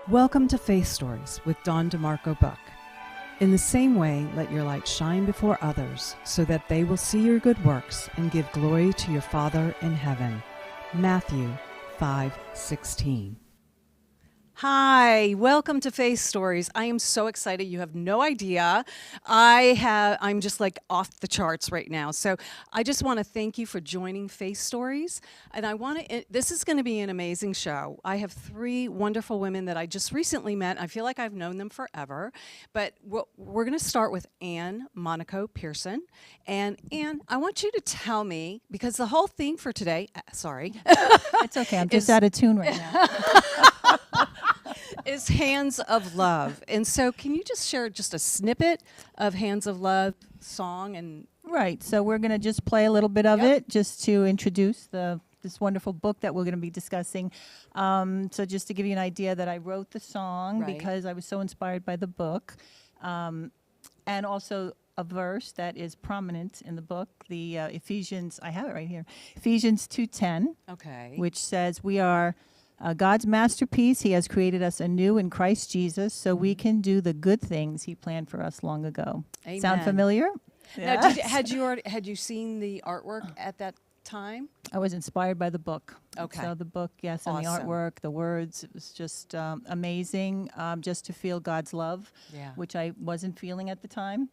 Welcome to Faith Stories with DeMarco-Book. In the same way, let your light shine before others, so that they will see your good works and give glory to your Father in heaven. Matthew 5:16. Hi, welcome to Faith Stories. I am so excited. You have no idea. I'm just like off the charts right now. So I just want to thank you for joining Faith Stories. And this is going to be an amazing show. I have three wonderful women that I just recently met. I feel like I've known them forever. But we're going to start with Ann Monaco Pearson. And Ann, I want you to tell me, because the whole theme for today, sorry. It's okay. I'm just out of tune right now. Is Hands of Love. And so can you just share just a snippet of Hands of Love song? And Right. So we're going to just play a little bit of it just to introduce this wonderful book that we're going to be discussing. So just to give you an idea that I wrote the song because I was so inspired by the book. And also a verse that is prominent in the book, the Ephesians, I have it right here, Ephesians 2:10, which says we are God's masterpiece. He has created us anew in Christ Jesus so we can do the good things he planned for us long ago. Amen. Sound familiar? Now, had you seen the artwork at that time? I was inspired by the book. Okay. So the book, yes, Awesome. and the artwork, the words, it was just amazing just to feel God's love, which I wasn't feeling at the time,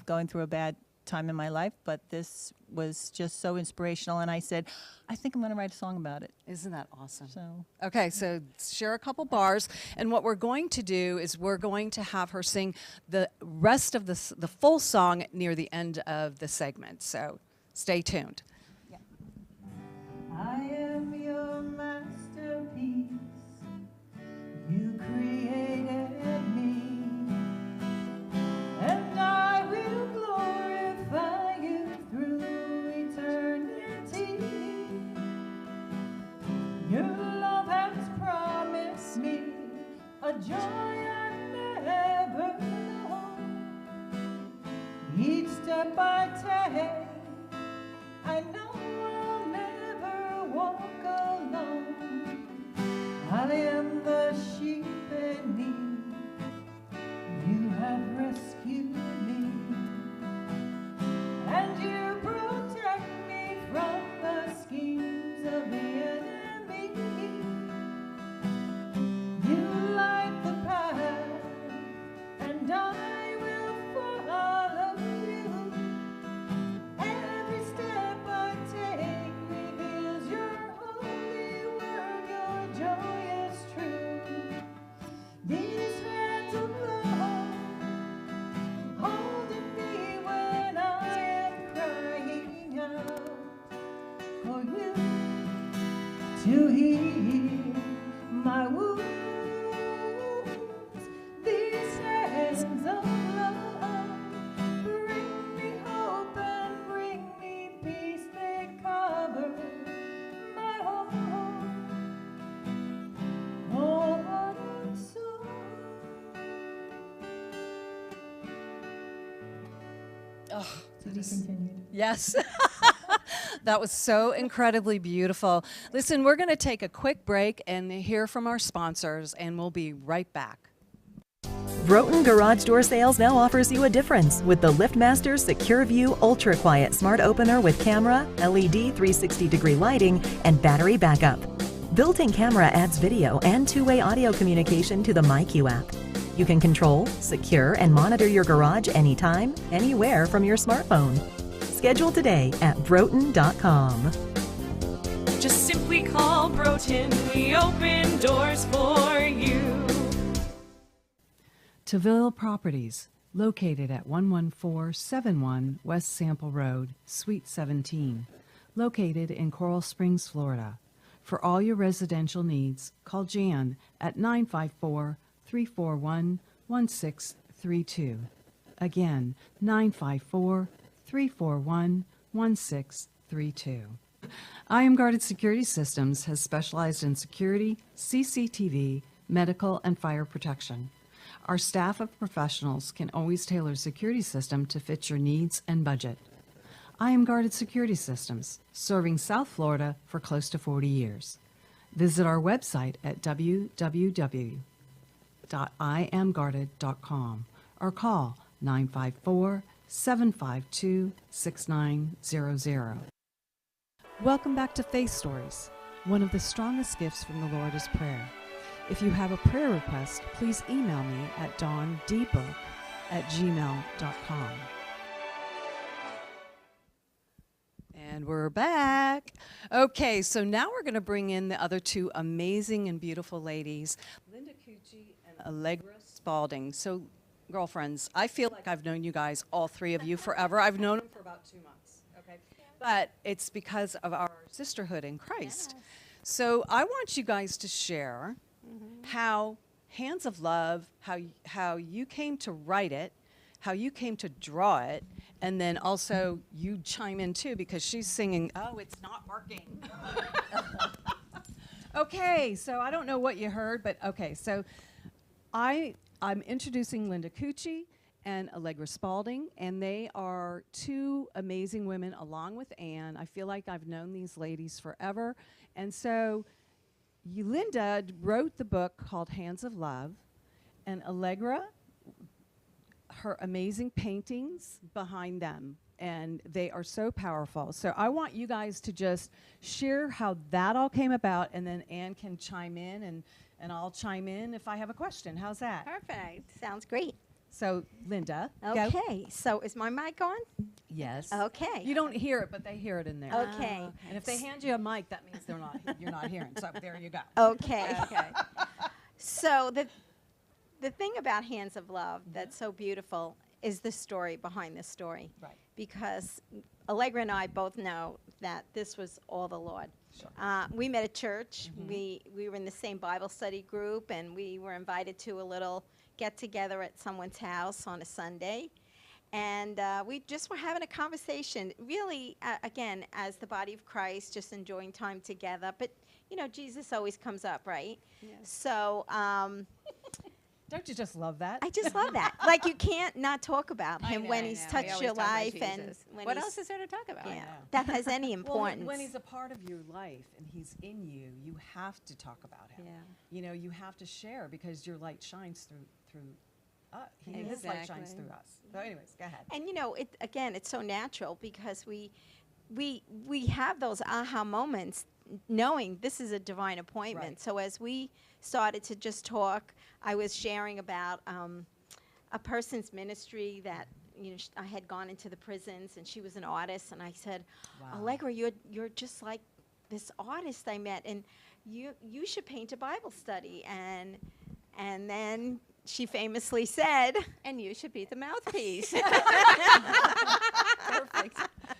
going through a bad time in my life, but this was just so inspirational, and I said, I think I'm going to write a song about it. Isn't that awesome? So okay, so share a couple bars, and what we're going to do is we're going to have her sing the rest of the full song near the end of the segment, so stay tuned. I am your masterpiece. You created me, and I will glorify you through eternity. Your love has promised me a joy I never known. Each step I take, I know I'll never walk alone. I am the sheep in need. You have rescued me, and you protect me from the schemes of the enemy. You light the path, and I will follow you. Every step I take reveals your holy word, your joy is true. These hands of love holding me when I am crying out for you to heal my wounds. These hands of love bring me hope and bring me peace. They cover my heart, heart and soul. Oh, To be continued. yes. That was so incredibly beautiful. Listen, we're going to take a quick break and hear from our sponsors, and we'll be right back. Broughton Garage Door Sales now offers you a difference with the LiftMaster Secure View Ultra Quiet Smart Opener with camera, LED 360-degree lighting, and battery backup. Built-in camera adds video and two-way audio communication to the MyQ app. You can control, secure, and monitor your garage anytime, anywhere from your smartphone. Schedule today at broughton.com. Just simply call Broughton. We open doors for you. Taville Properties, located at 11471 West Sample Road, Suite 17, located in Coral Springs, Florida. For all your residential needs, call Jan at 954-341-1632. Again, 954-341-1632. I Am Guarded Security Systems has specialized in security, CCTV, medical, and fire protection. Our staff of professionals can always tailor a security system to fit your needs and budget. I Am Guarded Security Systems, serving South Florida for close to 40 years. Visit our website at www.iamguarded.com. faith.iamguarded.com or call 954-752-6900. Welcome back to Faith Stories. One of the strongest gifts from the Lord is prayer. If you have a prayer request, please email me at dawndbook@gmail.com. And we're back. Okay, so now we're going to bring in the other two amazing and beautiful ladies, Linda Cucci and Allegra Spalding. So, girlfriends, I feel like I've known you guys, all three of you, forever. I've known them for about 2 months, okay? But it's because of our sisterhood in Christ. Yes. So I want you guys to share how Hands of Love, how you came to write it, how you came to draw it, and then also you chime in too because she's singing, "Oh, it's not working." Okay, so I don't know what you heard, but okay, so I'm introducing Linda Cucci and Allegra Spalding, and they are two amazing women along with Anne. I feel like I've known these ladies forever, and so Linda wrote the book called Hands of Love, and Allegra, her amazing paintings behind them, and they are so powerful. So I want you guys to just share how that all came about, and then Anne can chime in, and I'll chime in if I have a question. How's that? Perfect. Sounds great. So, Linda, Okay. go. So is my mic on? Yes. Okay. You don't hear it, but they hear it in there. Okay. And if they hand you a mic, that means you're not hearing. So there you go. Okay. Okay. So the thing about Hands of Love that's so beautiful is the story behind this story. Right. Because Allegra and I both know that this was all the Lord. Sure. We met at church. We were in the same Bible study group, and we were invited to a little get-together at someone's house on a Sunday. And we just were having a conversation, really, again, as the body of Christ, just enjoying time together. But, you know, Jesus always comes up, right? Yes. So Don't you just love that? I just love that. Like, you can't not talk about him I when know. he's We touched always your talk about life. And Jesus. when What he's- else is there to talk about? Yeah, know. that has any Well, importance. when he's a part of your life and he's in you, you have to talk about him. Yeah. You know, you have to share because your light shines through his light shines Exactly. through us. So anyways, go ahead. And you know, again, it's so natural because we have those aha moments, knowing this is a divine appointment. Right. So as we started to just talk, I was sharing about a person's ministry that I had gone into the prisons, and she was an artist, and I said, Wow. Allegra, you're just like this artist I met, and you should paint a Bible study, and then she famously said, And you should be the mouthpiece. Perfect.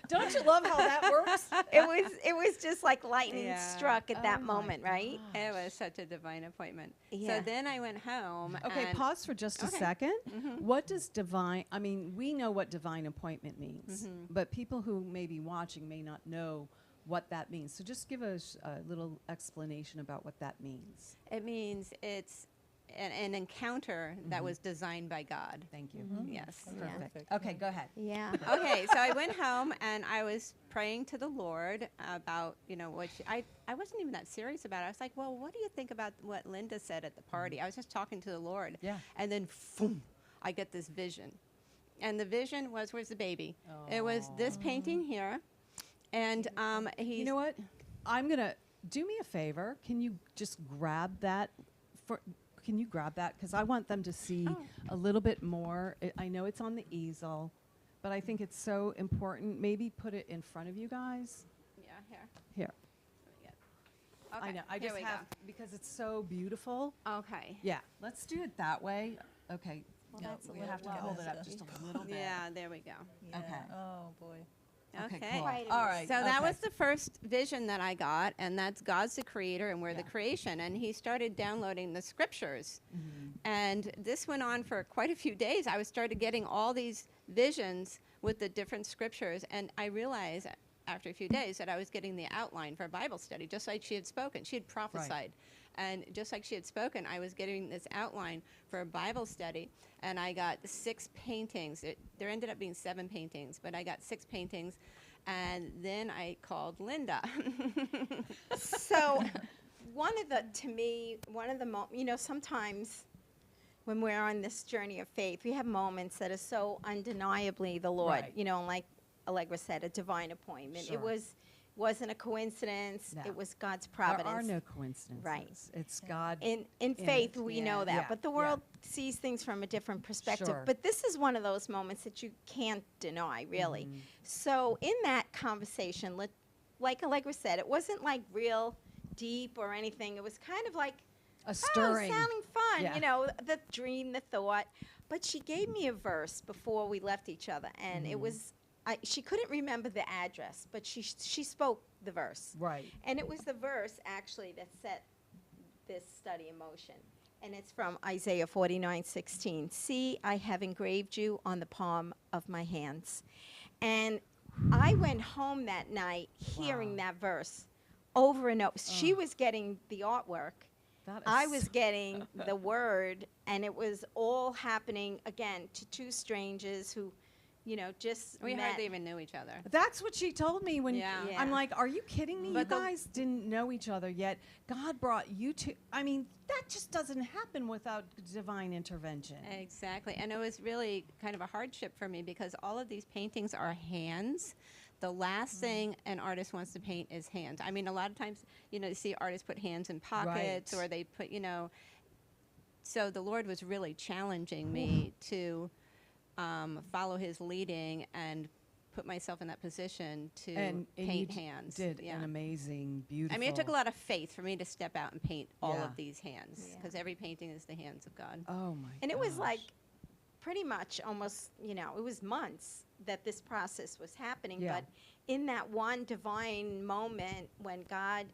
Don't you love how that works? it was just like lightning Yeah. struck at that Oh my moment, right? It was such a divine appointment. Yeah. So then I went home. Okay, and pause for just a Okay. second. Mm-hmm. What does divine, I mean, we know what divine appointment means, Mm-hmm. but people who may be watching may not know what that means. So just give us a little explanation about what that means. It means it's an encounter that was designed by God. Thank you. Yes. Perfect. Okay, go ahead. Yeah. Okay, so I went home and I was praying to the Lord about, I wasn't even that serious about it. I was like, well, what do you think about what Linda said at the party? I was just talking to the Lord. Yeah. And then, boom, I get this vision. And the vision was, where's the baby? It was this painting here. And he's... You know what? I'm going to, do me a favor. Can you just grab that? Can you grab that? Because I want them to see a little bit more. I know it's on the easel, but I think it's so important. Maybe put it in front of you guys. Yeah, here. Here. Okay, I know. I here just we have, because it's so beautiful. go. Okay. Yeah. Let's do it that way. Okay. No, that's a we little have to low. hold it up just a little bit. Yeah, there we go. Okay. Oh, boy. Okay, Okay. cool. Quite a All bit. right. So that okay. was the first vision that I got, and that's God's the creator and we're the creation. And he started downloading the scriptures. And this went on for quite a few days. I started getting all these visions with the different scriptures, and I realized after a few days that I was getting the outline for a Bible study, just like she had spoken. She had prophesied. And just like she had spoken, I was getting this outline for a Bible study, and I got 6 paintings. There ended up being 7 paintings, but I got 6 paintings, and then I called Linda. So one of the sometimes when we're on this journey of faith, we have moments that are so undeniably the Lord. Right. You know, like Allegra said, a divine appointment. Sure. It wasn't a coincidence. No. It was God's providence. There are no coincidences. Right. It's God. In in faith, it. we Yeah. know that. Yeah. But the world sees things from a different perspective. Sure. But this is one of those moments that you can't deny, really. Mm-hmm. So in that conversation, like Allegra said, it wasn't like real deep or anything. It was kind of like, A stirring. oh, sounding fun, Yeah. you know, the dream, the thought. But she gave me a verse before we left each other, and it was, she couldn't remember the address, but she spoke the verse. Right. And it was the verse, actually, that set this study in motion. And it's from Isaiah 49:16. See, I have engraved you on the palm of my hands. And I went home that night hearing that verse over and over. She was getting the artwork. That is I was getting the word, and it was all happening, again, to two strangers who, you know, just We met. hardly even knew each other. That's what she told me when Yeah. I'm like, are you kidding me? But You the- guys didn't know each other yet. God brought you two. I mean, that just doesn't happen without divine intervention. Exactly. And it was really kind of a hardship for me because all of these paintings are hands. The last thing an artist wants to paint is hands. I mean, a lot of times, you know, you see artists put hands in pockets Right. or they put, you know. So the Lord was really challenging me to follow his leading and put myself in that position to And you paint hands. did Yeah. an amazing, beautiful. I mean, it took a lot of faith for me to step out and paint all Yeah. of these hands Yeah. because every painting is the hands of God. Oh my. And it was like gosh. pretty much almost, you know, it was months that this process was happening. Yeah. But in that one divine moment when God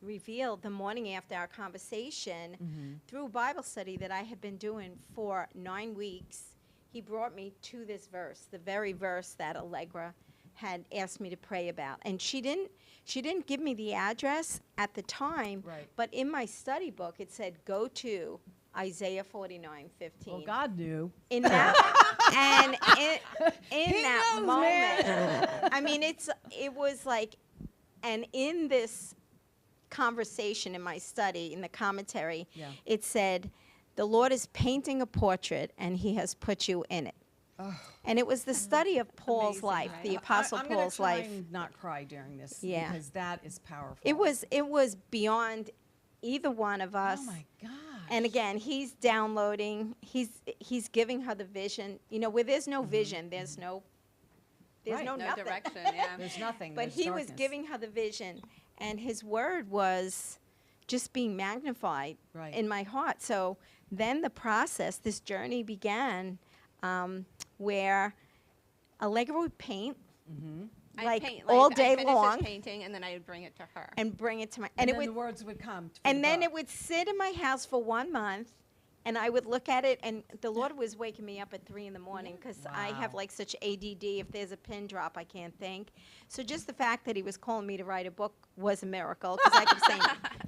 revealed the morning after our conversation Mm-hmm. through Bible study that I had been doing for 9 weeks, he brought me to this verse, the very verse that Allegra had asked me to pray about. And she didn't give me the address at the time, Right. but in my study book it said go to Isaiah 49:15. Well, God knew. In that and in He that knows, moment, man. I mean, it was like, and in this conversation in my study, in the commentary, Yeah. it said, the Lord is painting a portrait and he has put you in it. And it was the study of Paul's Amazing, life, right? the Apostle I'm Paul's gonna try life. and not cry during this. Yeah. Because that is powerful. It was beyond either one of us. Oh my gosh. And again, he's downloading. He's giving her the vision. You know, where there's no vision, there's no Right. no No nothing. direction, yeah. There's nothing. But there's he was darkness. giving her the vision, and his word was just being magnified Right. in my heart. So then the process, this journey began, where Allegra would paint I'd like paint, all I'd day finish long this painting and then I would bring it to her. and bring it to my And, it then would the words would come. and then it would sit in my house for 1 month, and I would look at it, and the Lord was waking me up at 3 in the morning because I have Wow. like such ADD. If there's a pin drop, I can't think. So just the fact that he was calling me to write a book was a miracle because I kept saying,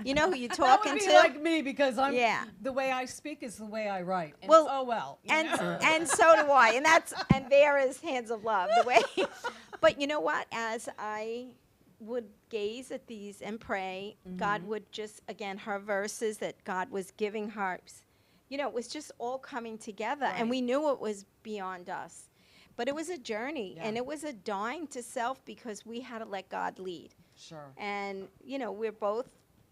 "You know who you're That talking would be to?" like me because I'm. Yeah. The way I speak is the way I write. And Well, oh well. you and know? and so do I, and there is Hands of Love the way. But you know what? As I would gaze at these and pray, God would just, again, her verses that God was giving her, you know, it was just all coming together, and Right. we knew it was beyond us. But it was a journey, and Yeah. it was a dying to self because we had to let God lead. Sure. And, you know, we're both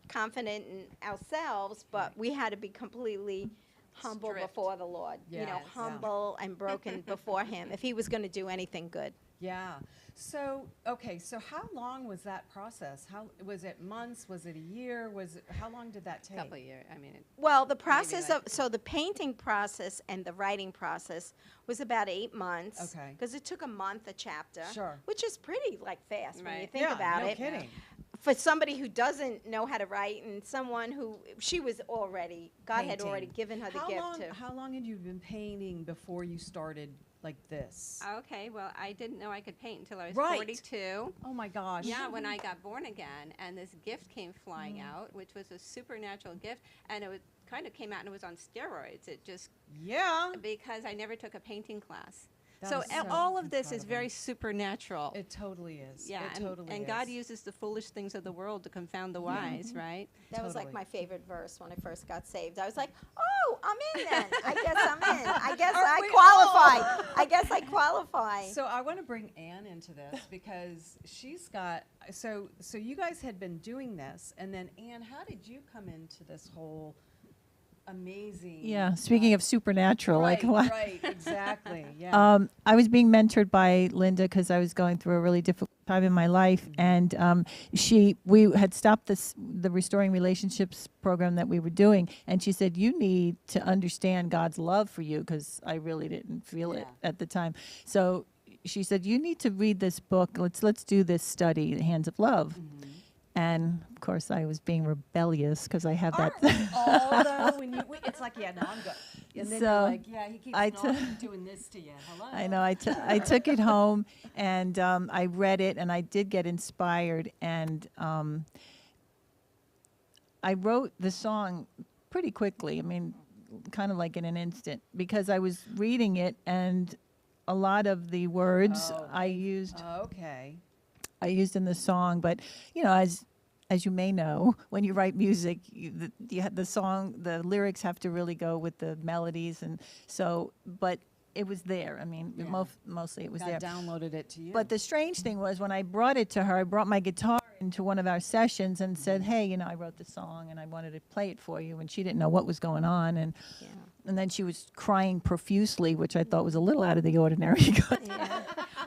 confident in ourselves, but we had to be completely humble Stripped. before the Lord, you know, Yes. Yeah. humble and broken before him if he was going to do anything good. Yeah. So okay. So how long was that process? How was it? Months? Was it a year? Was it? How long did that take? Couple of years. I mean, Well, the process like- so the painting process and the writing process was about 8 months. Okay. Because it took a month a chapter. Sure. Which is pretty like fast when you Right. think Yeah, about no it. kidding. For somebody who doesn't know how to write and someone who she was already God had already Painting. given her the How gift long? to. How long had you been painting before you started like this? okay, well, I didn't know I could paint until I was Right. 42. Oh my gosh. Yeah, when I got born again, and this gift came flying Mm. out, which was a supernatural gift, and it kind of came out and it was on steroids. It just Yeah. because I never took a painting class. So all of this is very supernatural. It totally is. Yeah, it totally and is. God uses the foolish things of the world to confound the wise, right? That was like Totally. my favorite verse when I first got saved. I was like, oh, I'm in then. I guess I'm in. I guess I qualify. I guess I qualify. So I want to bring Anne into this because she's got, so you guys had been doing this, and then Anne, how did you come into this whole amazing? Yeah, speaking of supernatural, right, like right, exactly, yeah. I was being mentored by Linda because I was going through a really difficult time in my life, and we had stopped the Restoring Relationships program that we were doing, and she said, you need to understand God's love for you, because I really didn't feel it at the time. So she said, you need to read this book. Let's do this study, The Hands of Love. And of course, I was being rebellious because I have that. Although when you, it's like, yeah, no, I'm good. And then So, you're like, yeah, he keeps I doing this to you. Hello. I know. I took it home, and I read it, and I did get inspired, and I wrote the song pretty quickly. I mean, kind of like in an instant, because I was reading it, and a lot of the words I used. Okay. I used in the song, but you know, as you may know, when you write music, the song, the lyrics have to really go with the melodies, and so. But it was there. I mean, mostly it was God there. downloaded it to you. But the strange thing was when I brought it to her, I brought my guitar into one of our sessions and said, "Hey, you know, I wrote the song and I wanted to play it for you," and she didn't know what was going on, and then she was crying profusely, which I thought was a little out of the ordinary.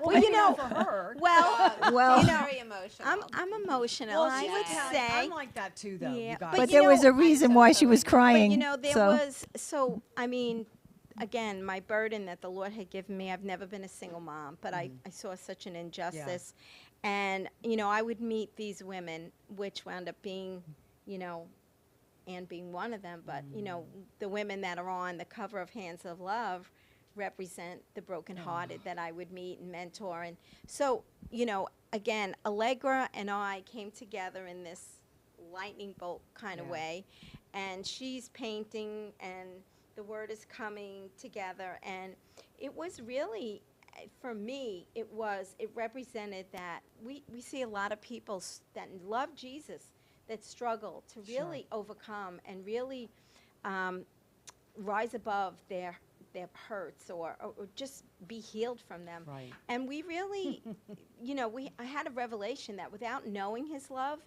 Well, you know, for her. well, You know, very emotional. I'm emotional. I would say. I'm like that too, though. Yeah, You guys. But you there was know, a reason why she was crying. But you know, there so. was, so, I mean, again, my burden that the Lord had given me, I've never been a single mom, but I saw such an injustice. And, you know, I would meet these women, which wound up being, you know, and being one of them, but, you know, the women that are on the cover of Hands of Love represent the brokenhearted that I would meet and mentor. And so, you know, again, Allegra and I came together in this lightning bolt kind of way, and she's painting and the word is coming together, and it was really, for me, it represented that we see a lot of people that love Jesus that struggle to really overcome and really rise above their hurts or just be healed from them. Right. And we really, you know, I had a revelation that without knowing his love,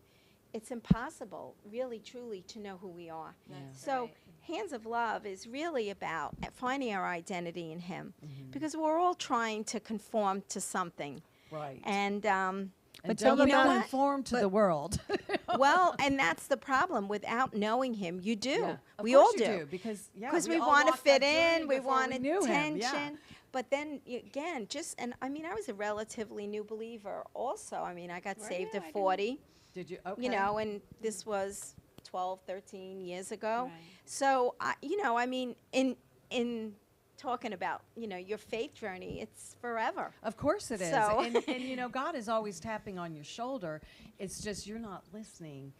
it's impossible, really, truly, to know who we are. So Hands of Love is really about finding our identity in him, because we're all trying to conform to something. Right. And but tell don't them about- conform to the world. well, and that's the problem. Without knowing him, you do. Yeah, of We course all you do. because We all want to walked fit that journey in. We before want knew him, attention. But then again, and I mean, I was a relatively new believer also. I mean, I got saved you? at 40. Did you? Okay. You know, and this was 12, 13 years ago. Right. So, you know, I mean, in talking about, you know, your faith journey, it's forever. Of course it is. So- And you know, God is always tapping on your shoulder. It's just you're not listening,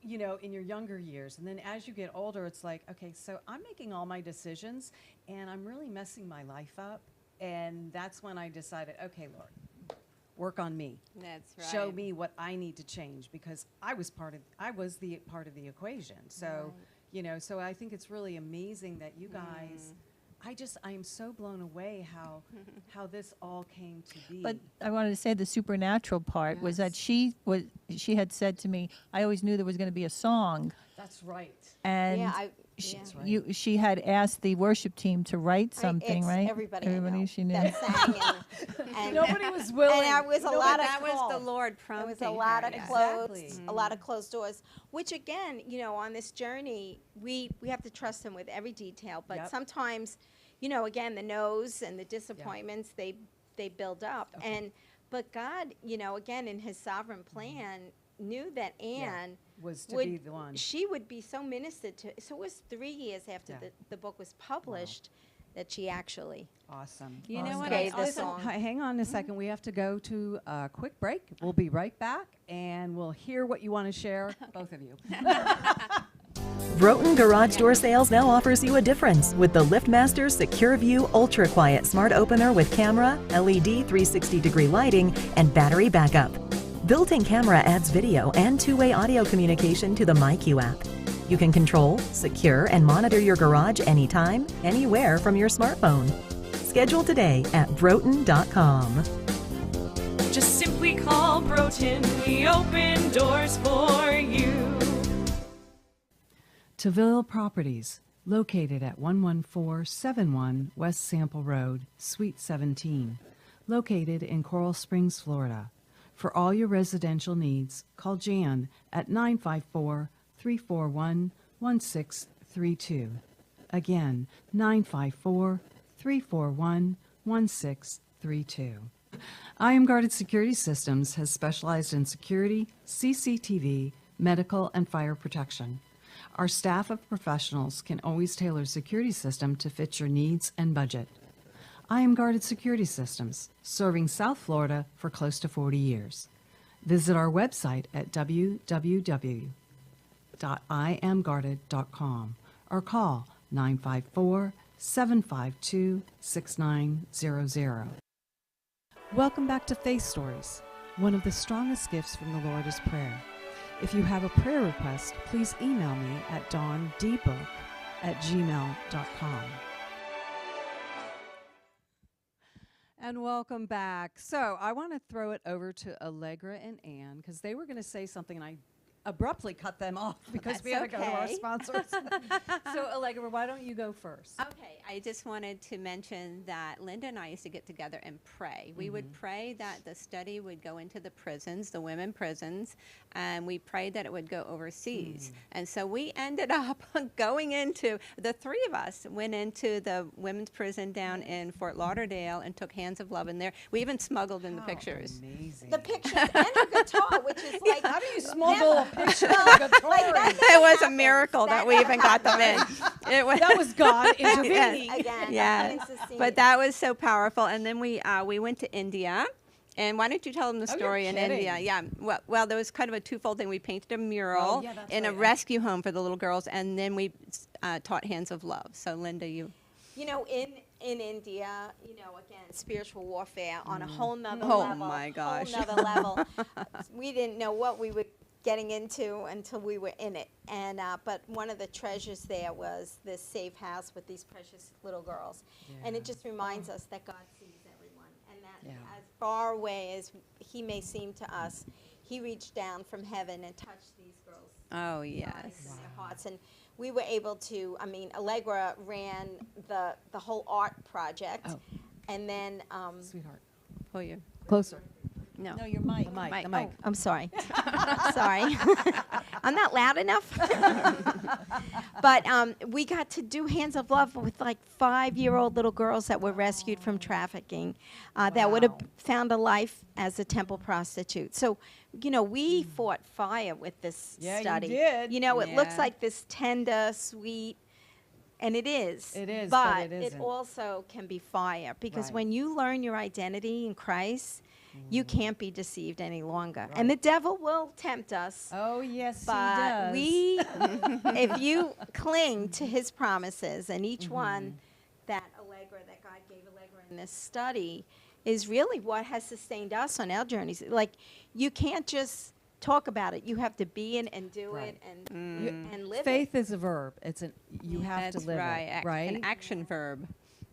you know, in your younger years. And then as you get older, it's like, okay, so I'm making all my decisions and I'm really messing my life up. And that's when I decided, okay, Lord, work on me. That's right. Show me what I need to change, because I was the part of the equation. So, you know, so I think it's really amazing that you guys, I am so blown away how this all came to be. But I wanted to say the supernatural part was that she had said to me, I always knew there was going to be a song, That's right. and Yeah, she, That's right. she had asked the worship team to write something, it's right? Everybody I know she knew. that sang and Nobody was willing. and there was a lot of that was the calls. Lord There prompting was a lot her, of yeah. closed, a lot of closed doors. Which again, you know, on this journey, we have to trust Him with every detail. But Yep. sometimes, you know, again, the no's and the disappointments they build up. Okay. But God, you know, again, in His sovereign plan, knew that Anne was to would be the one. she would be so ministered to. So it was 3 years after Yeah. the book was published that she actually Awesome. You know what? gave I the also- song. Hang on a second. We have to go to a quick break. We'll be right back, and we'll hear what you want to share, both of you. Broughton Garage Door Sales now offers you a difference with the LiftMaster Secure View Ultra Quiet Smart Opener with camera, LED 360-degree lighting, and battery backup. Built-in camera adds video and two-way audio communication to the MyQ app. You can control, secure, and monitor your garage anytime, anywhere from your smartphone. Schedule today at broughton.com. Just simply call Broughton. We open doors for you. Taville Properties, located at 11471 West Sample Road, Suite 17, located in Coral Springs, Florida. For all your residential needs, call Jan at 954-341-1632. Again, 954-341-1632. I Am Guarded Security Systems has specialized in security, CCTV, medical, and fire protection. Our staff of professionals can always tailor a security system to fit your needs and budget. I Am Guarded Security Systems, serving South Florida for close to 40 years. Visit our website at www.iamguarded.com or call 954-752-6900. Welcome back to Faith Stories. One of the strongest gifts from the Lord is prayer. If you have a prayer request, please email me at dawndbook@gmail.com. And welcome back. So I want to throw it over to Allegra and Ann because they were going to say something and I abruptly cut them off because we had to go to our okay. sponsors. So Allegra, why don't you go first? Okay, I just wanted to mention that Linda and I used to get together and pray. We would pray that the study would go into the prisons, the women prisons, and we prayed that it would go overseas. And so we ended up going into, the three of us went into the women's prison down in Fort Lauderdale and took Hands of Love in there. We even smuggled in the pictures. Amazing. The pictures and the guitar, which is like, How do you smuggle a picture of a guitar? It was a miracle that we even got them in. It was, That was God intervening. again, yeah, behind the scenes. but that was so powerful. And then we went to India. And why don't you tell them the Oh, story you're in kidding. India? Yeah. Well, there was kind of a twofold thing. We painted a mural yeah, that's in a right. rescue home for the little girls, and then we taught Hands of Love. So, Linda, you. You know, in India, you know, again, spiritual warfare on a whole nother Oh, level. my gosh. Whole nother level. We didn't know what we were getting into until we were in it. And but one of the treasures there was this safe house with these precious little girls. And it just reminds us that God sees everyone. And that as far away as he may seem to us, he reached down from heaven and touched these girls. Oh, Lives yes. in their hearts. And we were able to, I mean, Allegra ran the whole art project. Oh. And then, Sweetheart. Pull you. Closer. No. No, your mic. The mic. I'm sorry. Sorry. I'm not loud enough. But we got to do Hands of Love with like 5-year-old little girls that were rescued from trafficking that would have found a life as a temple prostitute. So, you know, we fought fire with this Yeah, you study. did. You know, it looks Yeah. like this tender, sweet, and it is. It is, but it it isn't. also can be fire because Right. when you learn your identity in Christ, you can't be deceived any longer. And the devil will tempt us. Oh, yes, But we, if you cling to his promises, and each one that God gave Allegra in this study is really what has sustained us on our journeys. Like, you can't just talk about it. You have to be in and do Right. it and live Faith is a verb. It's an you have That's to live right. it, right? An action verb.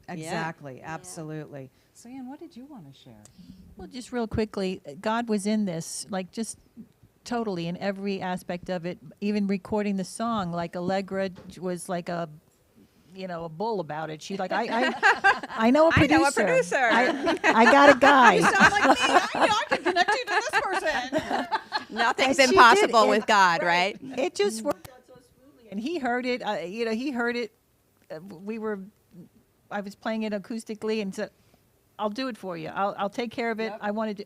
Exactly, absolutely. So, Ann, what did you want to share? Well, just real quickly, God was in this, like just totally in every aspect of it, even recording the song. Like Allegra was like a bull about it. She like, I know a I producer. know a producer. I got a guy. Sound like me. I can connect you to this person. Nothing's And she impossible did. with God, right? It just worked out so smoothly, and he heard it. He heard it. I was playing it acoustically, and said, "I'll do it for you. I'll take care of it. Yep. I wanted to."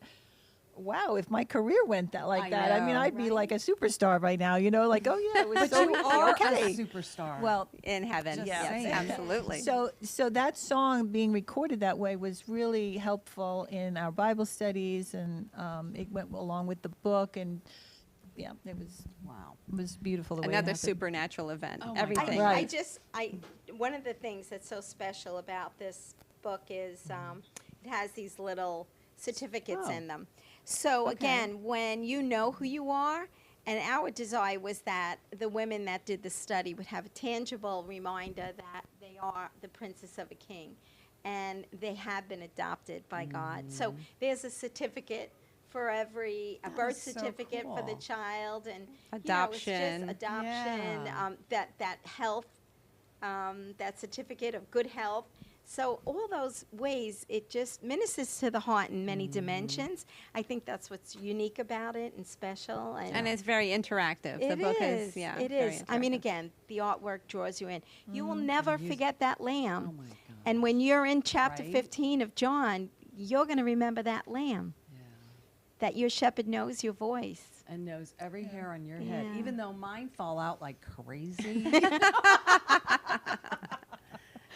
Wow, if my career went like that, I mean, know, I'd be like a superstar right now. Like, oh yeah, it was But so you are okay. a superstar. Well, In heaven. Just Yes, saying. absolutely. so that song being recorded that way was really helpful in our Bible studies, and it went along with the book. And yeah, it was Wow. beautiful the way it Another happened. supernatural event. Oh my Everything. God. Right. One of the things that's so special about this book is it has these little certificates Oh. in them. So Okay. again, when you know who you are, and our desire was that the women that did the study would have a tangible reminder that they are the princess of a king, and they have been adopted by God. So there's a certificate for a That birth is so certificate for the cool. child, and Adoption. You know, it's just adoption, Yeah. that health, that certificate of good health. So all those ways, it just ministers to the heart in many dimensions. I think that's what's unique about it and special. And it's very interactive. it The book is. is, yeah. It very is. I mean, interactive. again, the artwork draws you in. You will never forget that lamb. Oh my God. And when you're in chapter Right? 15 of John, you're going to remember that lamb. Yeah. That your shepherd knows your voice. And knows every hair on your head, Yeah. even though mine fall out like crazy.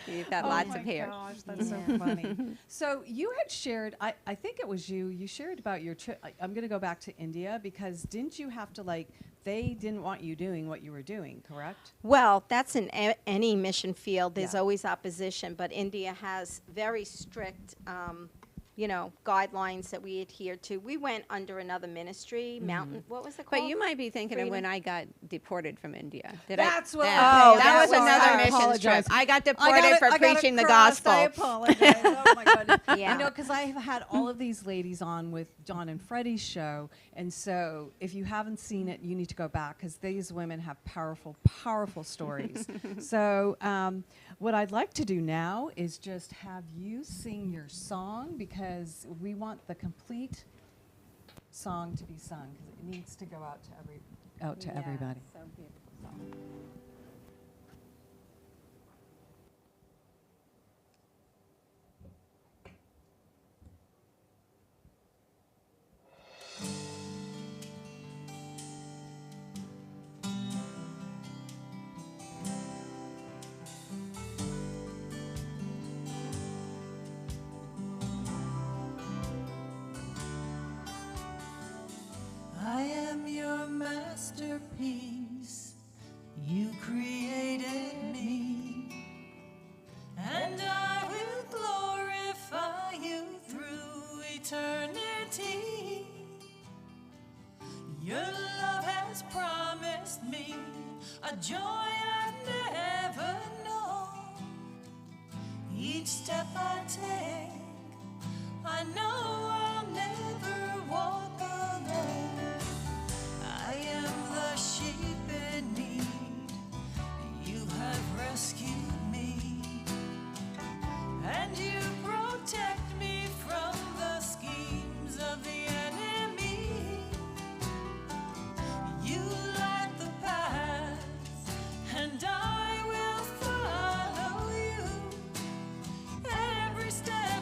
You've got Oh lots my of hair. Gosh, that's so funny. So you had shared, I think it was you shared about your trip. I'm going to go back to India because didn't you have to they didn't want you doing what you were doing, correct? Well, that's in any mission field. There's Yeah. always opposition, but India has very strict, guidelines that we adhere to. We went under another ministry, Mountain. What was it called? But you might be thinking of Freedom. when I got deported from India. That's what- Yeah. okay, that I'm was sorry. another I mission apologize. trip. I got deported for preaching the gospel. I apologize. Oh my goodness. Yeah. I know because I have had all of these ladies on with John and Freddie's show, and so if you haven't seen it, you need to go back because these women have powerful, powerful stories. So what I'd like to do now is just have you sing your song because we want the complete song to be sung because it needs to go out to everybody. So beautiful song. I am your masterpiece. You created me, and I will glorify you through eternity. Your love has promised me a joy I've never known. Each step I take, I know I'll never walk alone. I am the sheep in need. You have rescued me, and you protect me from the schemes of the enemy. You light the path, and I will follow you. Every step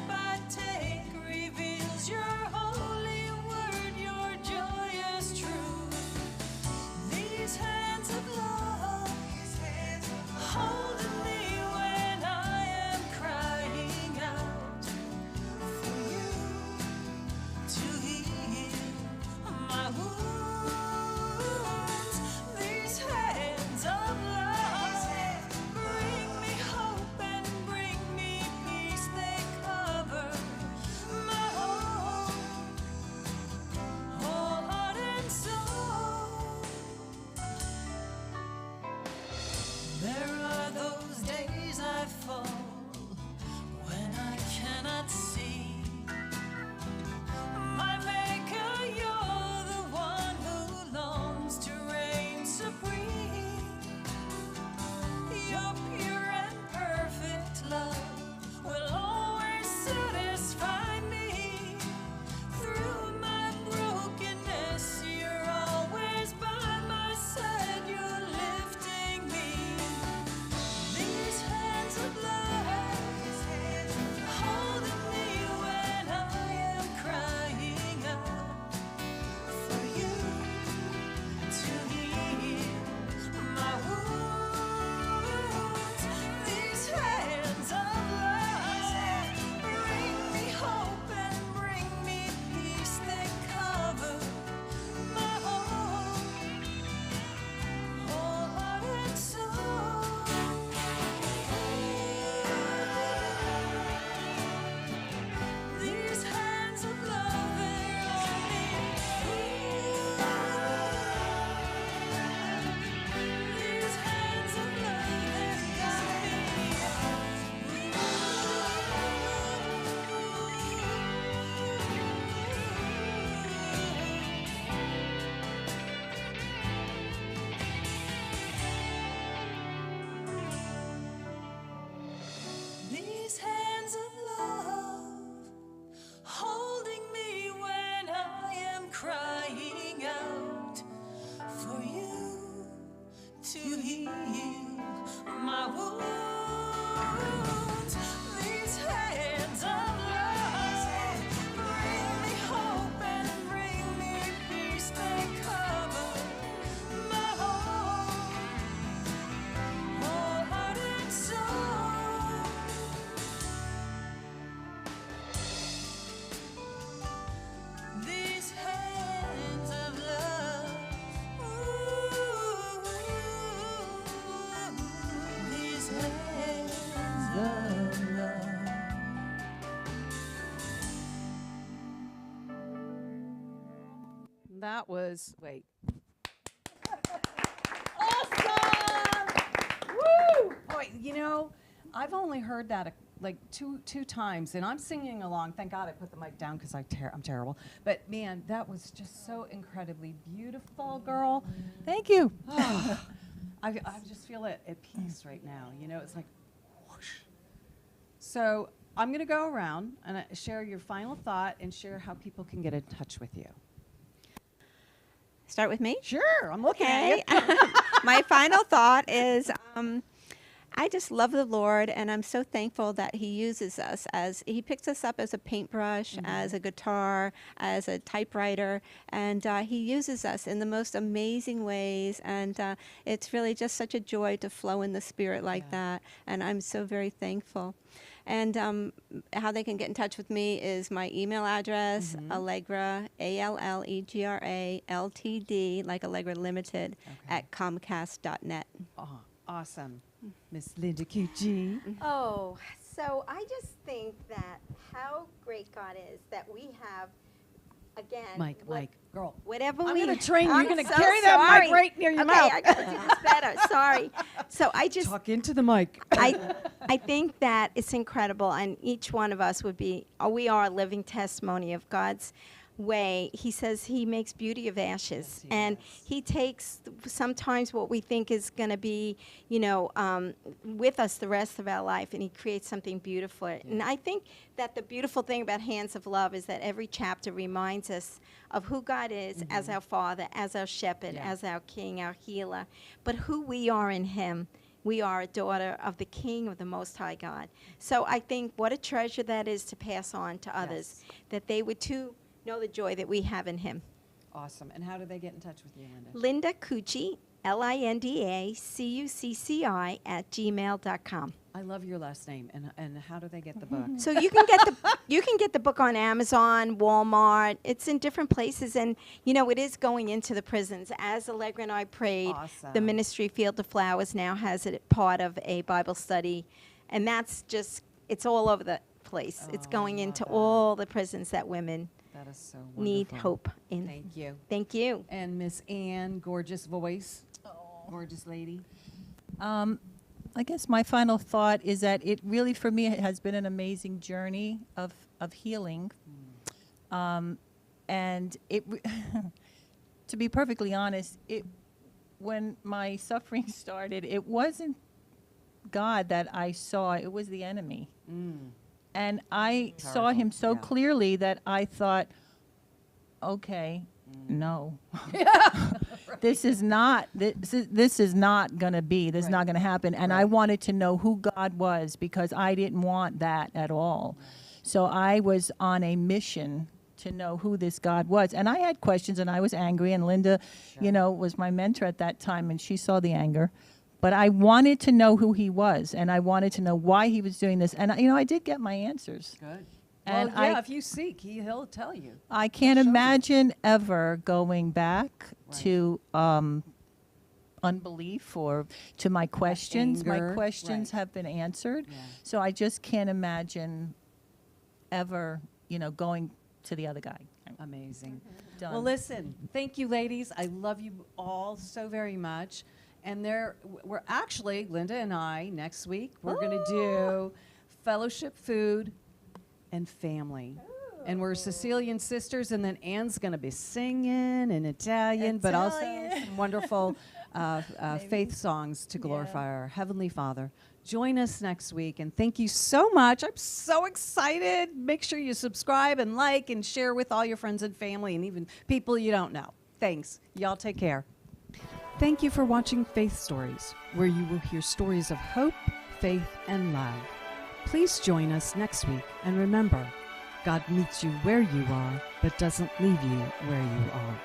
That was, wait. Woo! Boy, you know, I've only heard that like two times, and I'm singing along. Thank God I put the mic down because I'm terrible. But man, that was just so incredibly beautiful, girl. Thank you. Oh, I just feel it at peace right now. You know, it's like whoosh. So I'm going to go around and share your final thought and share how people can get in touch with you. Start with me? Sure, I'm looking at you. My final thought is I just love the Lord, and I'm so thankful that He uses us as He picks us up as a paintbrush, as a guitar, as a typewriter, and He uses us in the most amazing ways. And it's really just such a joy to flow in the Spirit like that. And I'm so very thankful. And how they can get in touch with me is my email address, Allegra, ALLEGRA, LTD, like Allegra Limited, at Comcast.net. Oh, awesome. Miss Linda QG. Oh, so I just think that how great God is that we have, again, Mike, girl. whatever I'm we going to train you. I'm You're going to so carry that sorry. mic right near your Okay, mouth. I got to do this better. Sorry. So I just Talk into the mic. I think that it's incredible, and each one of us would be, we are a living testimony of God's way. He says He makes beauty of ashes, and He takes sometimes what we think is going to be, with us the rest of our life, and He creates something beautiful. And I think that the beautiful thing about Hands of Love is that every chapter reminds us of who God is as our Father, as our Shepherd, as our King, our Healer, but who we are in Him. We are a daughter of the King of the Most High God. So I think what a treasure that is to pass on to others, that they would too know the joy that we have in Him. Awesome. And how do they get in touch with you, Linda? Linda Cucci, LindaCucci @gmail.com. I love your last name. And how do they get the book? So you can get the book on Amazon, Walmart. It's in different places, and it is going into the prisons. As Allegra and I prayed, the ministry Field of Flowers now has it part of a Bible study, and that's just it's all over the place. It's going into all the prisons that women That is so wonderful. need hope in. Thank you. Thank you. And Miss Ann, gorgeous voice. Gorgeous lady. I guess my final thought is that it really, for me, it has been an amazing journey of healing. And it, to be perfectly honest, when my suffering started, it wasn't God that I saw, it was the enemy. And I saw him so clearly that I thought, okay, no. This is not going to be. This is not going to happen. And I wanted to know who God was because I didn't want that at all. So I was on a mission to know who this God was. And I had questions and I was angry. And Linda, was my mentor at that time and she saw the anger. But I wanted to know who He was and I wanted to know why He was doing this. And, I did get my answers. Good. And well, if you seek, he'll tell you. I can't imagine ever going back to unbelief or to my questions. Anger. My questions have been answered. Yeah. So I just can't imagine ever, going to the other guy. Amazing. Done. Well, listen, thank you, ladies. I love you all so very much. And we're actually, Linda and I, next week, we're going to do fellowship food and family. And we're Sicilian sisters, and then Anne's going to be singing in Italian, but also some wonderful faith songs to glorify our Heavenly Father. Join us next week, and thank you so much. I'm so excited. Make sure you subscribe and like and share with all your friends and family and even people you don't know. Thanks. Y'all take care. Thank you for watching Faith Stories, where you will hear stories of hope, faith, and love. Please join us next week, and remember, God meets you where you are, but doesn't leave you where you are.